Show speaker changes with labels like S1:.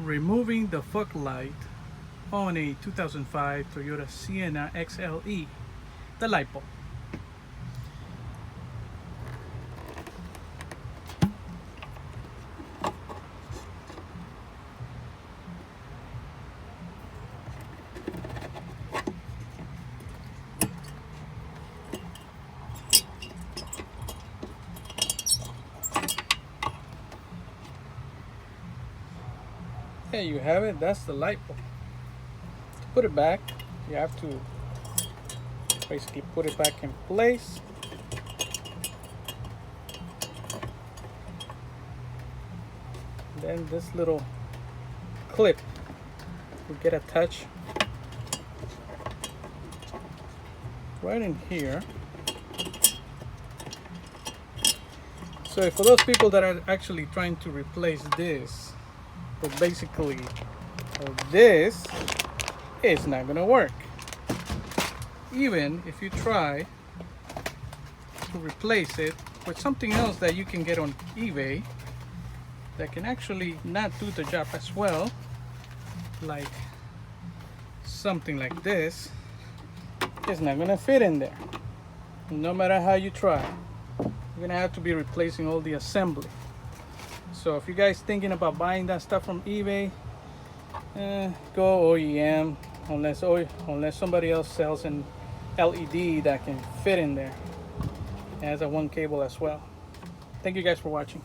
S1: Removing the fog light on a 2005 Toyota Sienna XLE, the light bulb. There you have it, that's the light bulb. To put it back, you have to basically put it back in place. Then this little clip will get attached right in here. So for those people that are actually trying to replace this, but basically this is not gonna work. Even if you try to replace it with something else that you can get on eBay that can actually not do the job as well, like something like this, it's not gonna fit in there. No matter how you try, you're gonna have to be replacing all the assembly. So if you guys thinking about buying that stuff from eBay, go OEM, unless somebody else sells an LED that can fit in there. It has a one cable as well. Thank you guys for watching.